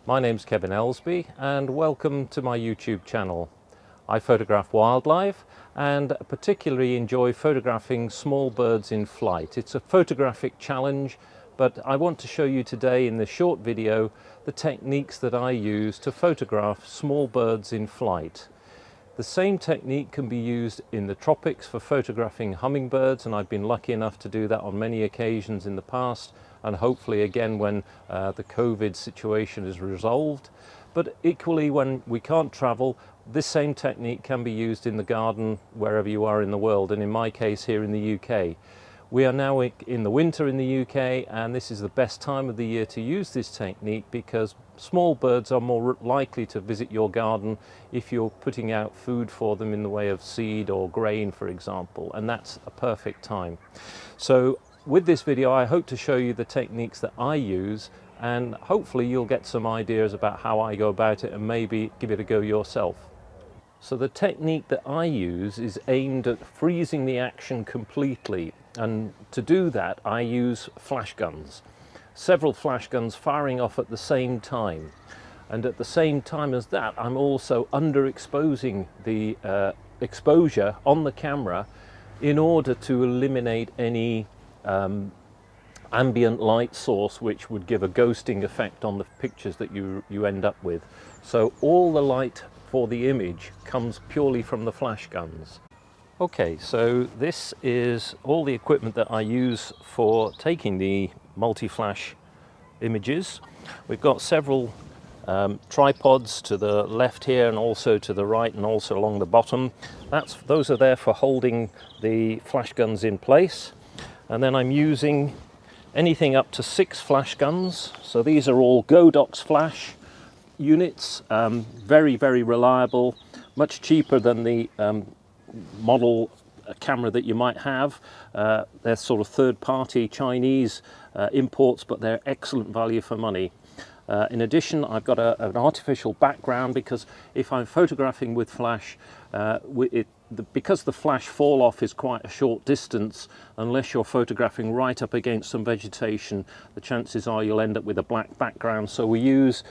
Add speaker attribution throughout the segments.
Speaker 1: My name's Kevin Ellsby and welcome to my YouTube channel. I photograph wildlife and particularly enjoy photographing small birds in flight. It's a photographic challenge, but I want to show you today in this short video the techniques that I use to photograph small birds in flight. The same technique can be used in the tropics for photographing hummingbirds, and I've been lucky enough to do that on many occasions in the past, and hopefully again when the COVID situation is resolved. But equally, when we can't travel, this same technique can be used in the garden wherever you are in the world, and in my case here in the UK. We are now in the winter in the UK, and this is the best time of the year to use this technique because small birds are more likely to visit your garden if you're putting out food for them in the way of seed or grain, for example, and that's a perfect time. So with this video, I hope to show you the techniques that I use, and hopefully you'll get some ideas about how I go about it and maybe give it a go yourself. So the technique that I use is aimed at freezing the action completely, and to do that I use flash guns. Several flash guns firing off at the same time, and at the same time as that I'm also underexposing the exposure on the camera in order to eliminate any ambient light source which would give a ghosting effect on the pictures that you end up with. So all the light for the image comes purely from the flash guns. Okay, so this is all the equipment that I use for taking the multi-flash images. We've got several tripods to the left here and also to the right and also along the bottom. Those are there for holding the flash guns in place. And then I'm using anything up to 6 flash guns. So these are all Godox flash units, very, very reliable, much cheaper than the model camera that you might have. They're sort of third-party Chinese imports, but they're excellent value for money. In addition, I've got an artificial background because if I'm photographing with flash, because the flash fall off is quite a short distance, unless you're photographing right up against some vegetation, the chances are you'll end up with a black background. So we use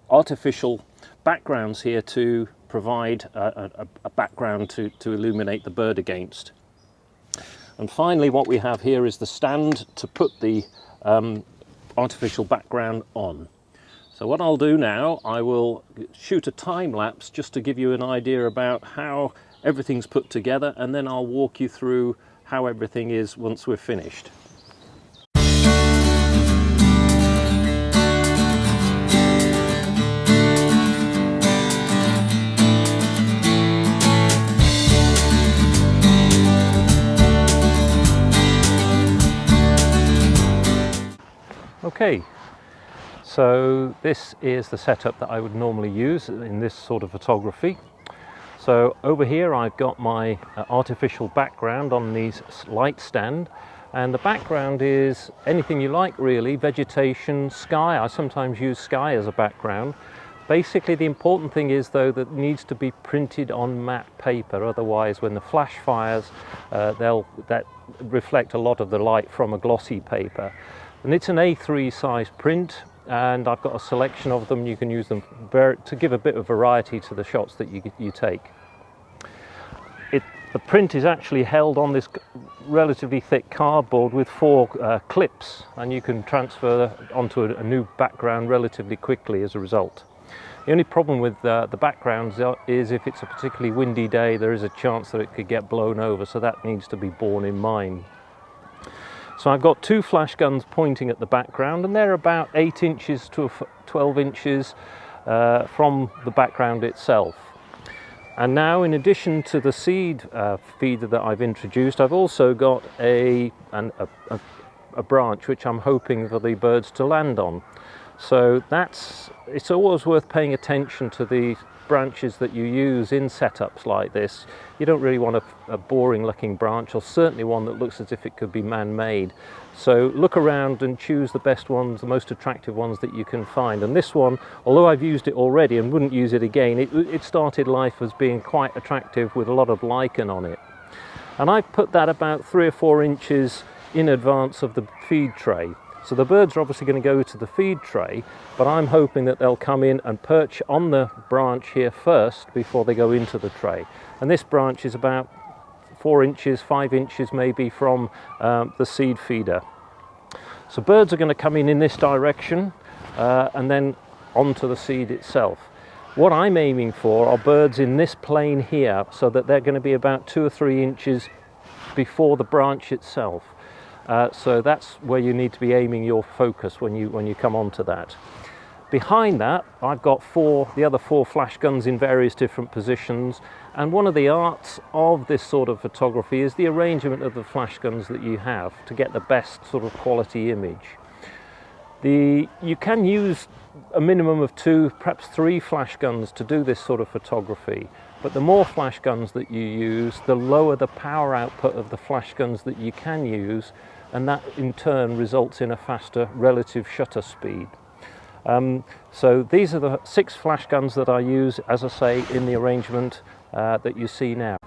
Speaker 1: artificial backgrounds here to provide a background to illuminate the bird against. And finally, what we have here is the stand to put the artificial background on. So what I'll do now, I will shoot a time lapse just to give you an idea about how everything's put together, and then I'll walk you through how everything is once we're finished. Okay, so this is the setup that I would normally use in this sort of photography. So over here I've got my artificial background on these light stand, and the background is anything you like really, vegetation, sky. I sometimes use sky as a background. Basically the important thing is though that it needs to be printed on matte paper, otherwise when the flash fires that reflect a lot of the light from a glossy paper. And it's an A3 size print, and I've got a selection of them. You can use them to give a bit of variety to the shots that you take. The print is actually held on this relatively thick cardboard with 4 clips, and you can transfer onto a new background relatively quickly as a result. The only problem with the backgrounds is if it's a particularly windy day, there is a chance that it could get blown over, so that needs to be borne in mind. So I've got 2 flash guns pointing at the background, and they're about 8 inches to 12 inches from the background itself. And now, in addition to the seed feeder that I've introduced, I've also got a branch which I'm hoping for the birds to land on. So it's always worth paying attention to the branches that you use in setups like this. You don't really want a boring looking branch, or certainly one that looks as if it could be man-made. So look around and choose the best ones, the most attractive ones that you can find. And this one, although I've used it already and wouldn't use it again, it started life as being quite attractive with a lot of lichen on it. And I've put that about 3 or 4 inches in advance of the feed tray. So the birds are obviously going to go to the feed tray, but I'm hoping that they'll come in and perch on the branch here first before they go into the tray. And this branch is about 4 inches, 5 inches maybe from the seed feeder. So birds are going to come in this direction and then onto the seed itself. What I'm aiming for are birds in this plane here, so that they're going to be about 2 or 3 inches before the branch itself. So that's where you need to be aiming your focus when you come onto that. Behind that, I've got the other four flash guns in various different positions, and one of the arts of this sort of photography is the arrangement of the flash guns that you have to get the best sort of quality image. You can use a minimum of 2, perhaps 3 flash guns to do this sort of photography, but the more flash guns that you use, the lower the power output of the flash guns that you can use, and that in turn results in a faster relative shutter speed. So these are the 6 flash guns that I use, as I say, in the arrangement that you see now.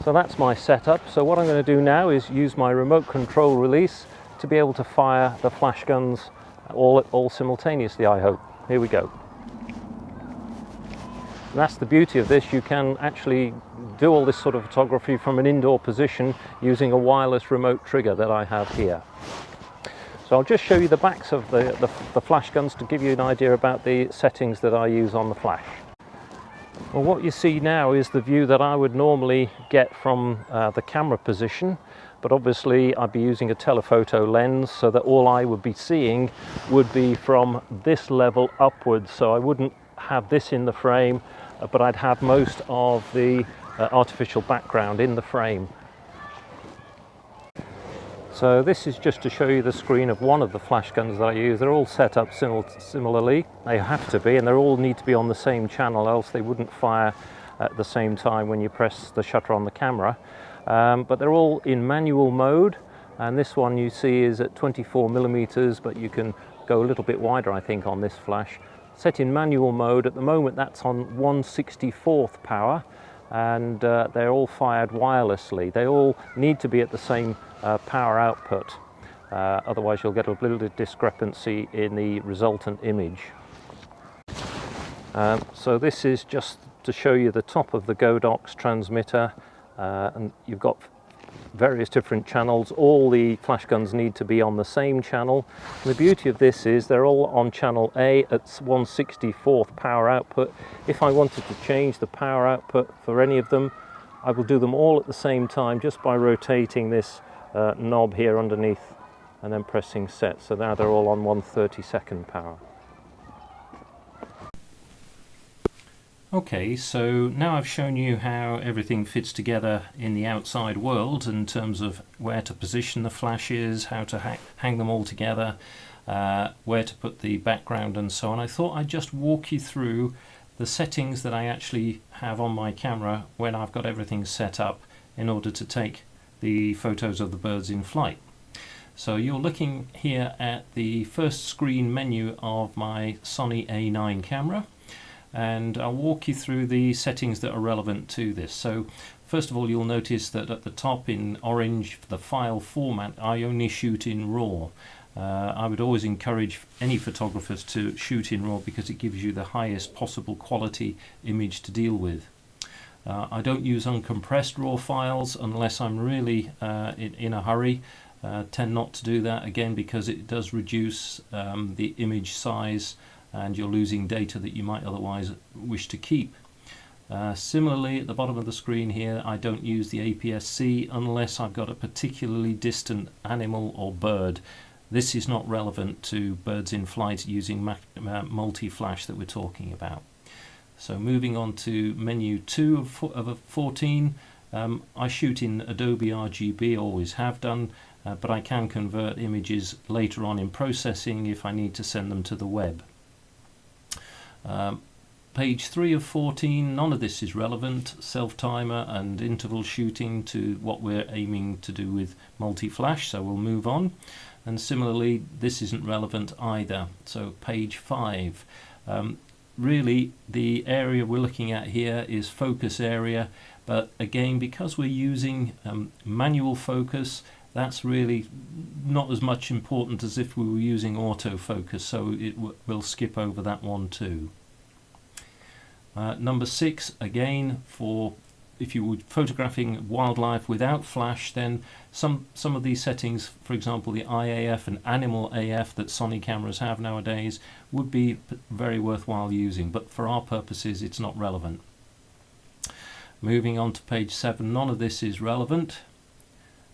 Speaker 1: So that's my setup. So what I'm going to do now is use my remote control release to be able to fire the flash guns all simultaneously, I hope. Here we go. And that's the beauty of this. You can actually do all this sort of photography from an indoor position using a wireless remote trigger that I have here. So I'll just show you the backs of the flash guns to give you an idea about the settings that I use on the flash. Well, what you see now is the view that I would normally get from the camera position, but obviously I'd be using a telephoto lens, so that all I would be seeing would be from this level upwards. So I wouldn't have this in the frame, but I'd have most of the artificial background in the frame. So this is just to show you the screen of one of the flash guns that I use. They're all set up similarly. They have to be, and they all need to be on the same channel, else they wouldn't fire at the same time when you press the shutter on the camera. But they're all in manual mode, and this one you see is at 24mm, but you can go a little bit wider, I think, on this flash. Set in manual mode at the moment, that's on 1/64th power, and they're all fired wirelessly. They all need to be at the same power output, otherwise you'll get a little discrepancy in the resultant image. So this is just to show you the top of the Godox transmitter, and you've got various different channels. All the flash guns need to be on the same channel. And the beauty of this is they're all on channel A at 1/64th power output. If I wanted to change the power output for any of them, I will do them all at the same time just by rotating this knob here underneath and then pressing set. So now they're all on 1/32nd power. Okay, so now I've shown you how everything fits together in the outside world in terms of where to position the flashes, how to hang them all together, where to put the background and so on. I thought I'd just walk you through the settings that I actually have on my camera when I've got everything set up in order to take the photos of the birds in flight. So you're looking here at the first screen menu of my Sony A9 camera, and I'll walk you through the settings that are relevant to this. So first of all, you'll notice that at the top in orange, the file format, I only shoot in RAW. I would always encourage any photographers to shoot in RAW because it gives you the highest possible quality image to deal with. I don't use uncompressed RAW files unless I'm really in a hurry. Tend not to do that, again, because it does reduce the image size and you're losing data that you might otherwise wish to keep. Similarly, at the bottom of the screen here, I don't use the APS-C unless I've got a particularly distant animal or bird. This is not relevant to birds in flight using multi-flash that we're talking about. So moving on to menu 2 of 14, I shoot in Adobe RGB, always have done, but I can convert images later on in processing if I need to send them to the web. Page 3 of 14, none of this is relevant, self-timer and interval shooting to what we're aiming to do with multi-flash, so we'll move on. And similarly, this isn't relevant either. So page 5. Really, the area we're looking at here is focus area, but again, because we're using manual focus, that's really not as much important as if we were using autofocus, so we'll skip over that one too. Number 6, again, for if you were photographing wildlife without flash, then some of these settings, for example the IAF and Animal AF that Sony cameras have nowadays, would be very worthwhile using, but for our purposes it's not relevant. Moving on to page 7, none of this is relevant,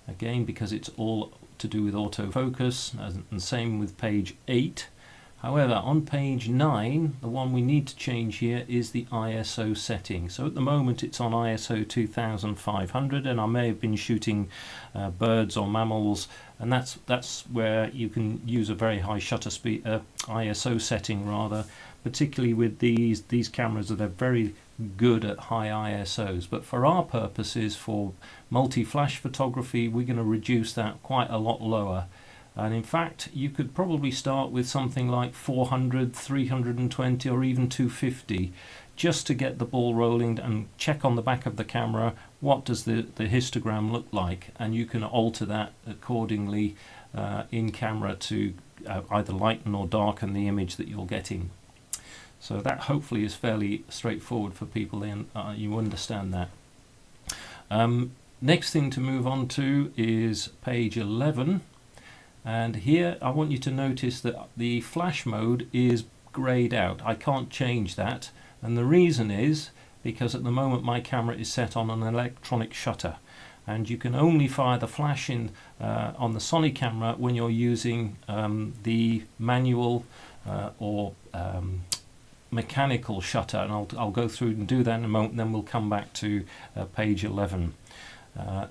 Speaker 1: again because it's all to do with autofocus, and same with page 8. However, on page 9, the one we need to change here is the ISO setting. So at the moment it's on ISO 2500, and I may have been shooting birds or mammals, and that's where you can use a very high shutter speed, ISO setting rather, particularly with these cameras that are very good at high ISOs. But for our purposes, for multi-flash photography, we're going to reduce that quite a lot lower. And in fact, you could probably start with something like 400, 320 or even 250 just to get the ball rolling and check on the back of the camera what does the histogram look like, and you can alter that accordingly in camera to either lighten or darken the image that you're getting. So that hopefully is fairly straightforward for people, and you understand that. Next thing to move on to is page 11. And here I want you to notice that the flash mode is grayed out. I can't change that, and the reason is because at the moment my camera is set on an electronic shutter, and you can only fire the flash in on the Sony camera when you're using the manual or mechanical shutter, and I'll go through and do that in a moment, and then we'll come back to page 11.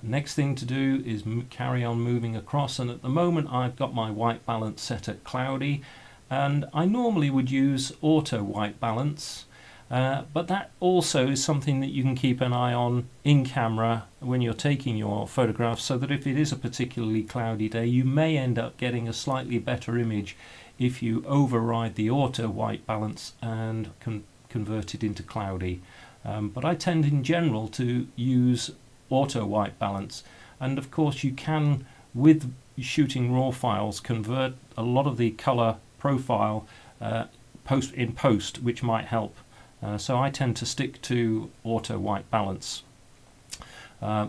Speaker 1: Next thing to do is carry on moving across, and at the moment I've got my white balance set at cloudy, and I normally would use auto white balance, but that also is something that you can keep an eye on in camera when you're taking your photographs, so that if it is a particularly cloudy day you may end up getting a slightly better image if you override the auto white balance and convert it into cloudy. But I tend in general to use auto white balance, and of course you can, with shooting raw files, convert a lot of the color profile in post, which might help. So I tend to stick to auto white balance.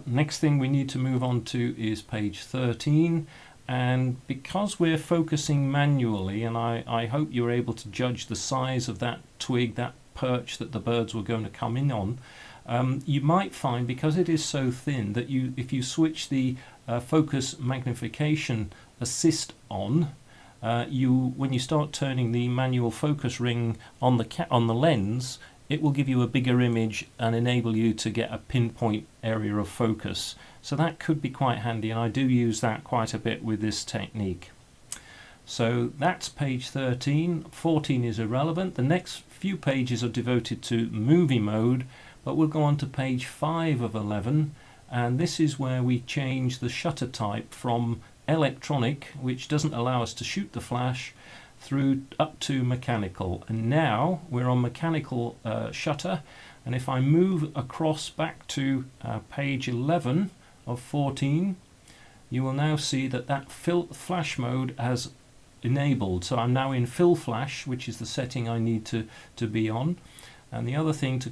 Speaker 1: Next thing we need to move on to is page 13, and because we're focusing manually, and I hope you're able to judge the size of that twig, that perch that the birds were going to come in on, you might find, because it is so thin, that if you switch the focus magnification assist on, when you start turning the manual focus ring on the lens, it will give you a bigger image and enable you to get a pinpoint area of focus. So that could be quite handy, and I do use that quite a bit with this technique. So that's page 13. 14 is irrelevant. The next few pages are devoted to movie mode, but we'll go on to page 5 of 11, and this is where we change the shutter type from electronic, which doesn't allow us to shoot the flash, through up to mechanical. And now we're on mechanical shutter, and if I move across back to page 11 of 14, you will now see that flash mode has enabled. So I'm now in fill flash, which is the setting I need to be on. And the other thing to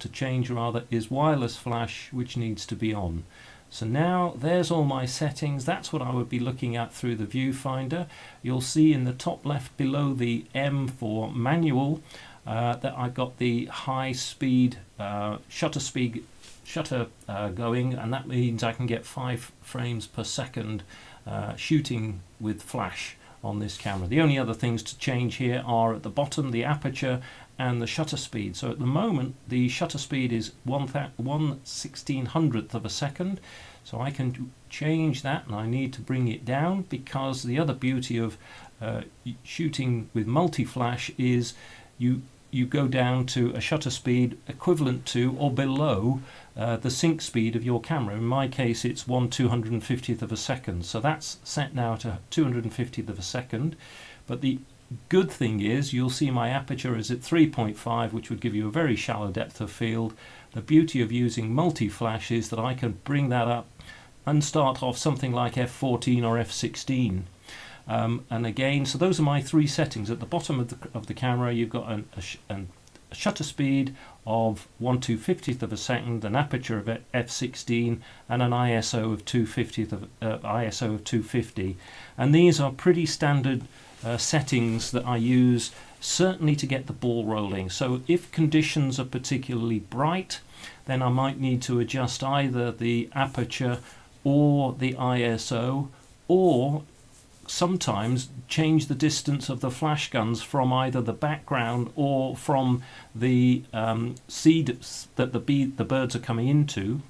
Speaker 1: change is wireless flash, which needs to be on. So now there's all my settings. That's what I would be looking at through the viewfinder. You'll see in the top left below the M for manual that I've got the high speed shutter going, and that means I can get 5 frames per second shooting with flash on this camera. The only other things to change here are at the bottom the aperture and the shutter speed. So at the moment the shutter speed is 1/1600th of a second, so I can change that, and I need to bring it down, because the other beauty of shooting with multi-flash is you go down to a shutter speed equivalent to or below the sync speed of your camera. In my case it's 1/250th of a second, so that's set now to 250th of a second. But the good thing is you'll see my aperture is at 3.5, which would give you a very shallow depth of field. The beauty of using multi-flash is that I can bring that up and start off something like f14 or f16. And again, so those are my three settings. At the bottom of the camera, you've got a shutter speed of 1/250th of a second, an aperture of f16, and an ISO of 250, and these are pretty standard settings that I use certainly to get the ball rolling. So if conditions are particularly bright, then I might need to adjust either the aperture or the ISO, or sometimes change the distance of the flash guns from either the background or from the seed that the birds are coming into,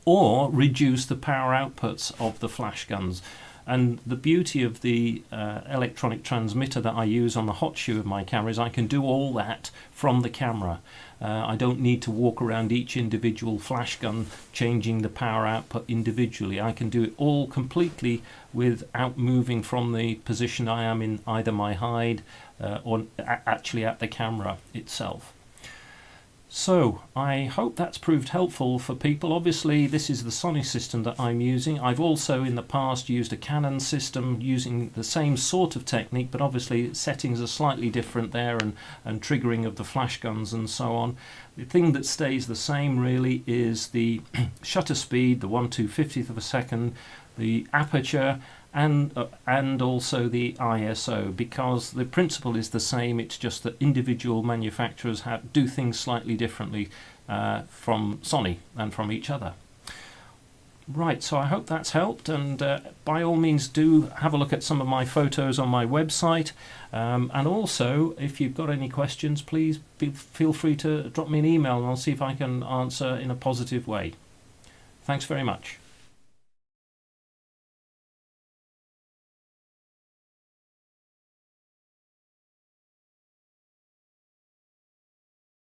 Speaker 1: or reduce the power outputs of the flash guns. And the beauty of the electronic transmitter that I use on the hot shoe of my camera is I can do all that from the camera. I don't need to walk around each individual flash gun changing the power output individually. I can do it all completely without moving from the position I am in, either my hide or actually at the camera itself. So I hope that's proved helpful for people. Obviously this is the Sony system that I'm using. I've also in the past used a Canon system using the same sort of technique, but obviously settings are slightly different there, and triggering of the flash guns and so on. The thing that stays the same really is the shutter speed, the 1/250th of a second, the aperture, and also the ISO, because the principle is the same. It's just that individual manufacturers do things slightly differently from Sony and from each other. Right, so I hope that's helped, and by all means do have a look at some of my photos on my website, and also if you've got any questions, please feel free to drop me an email and I'll see if I can answer in a positive way. Thanks very much.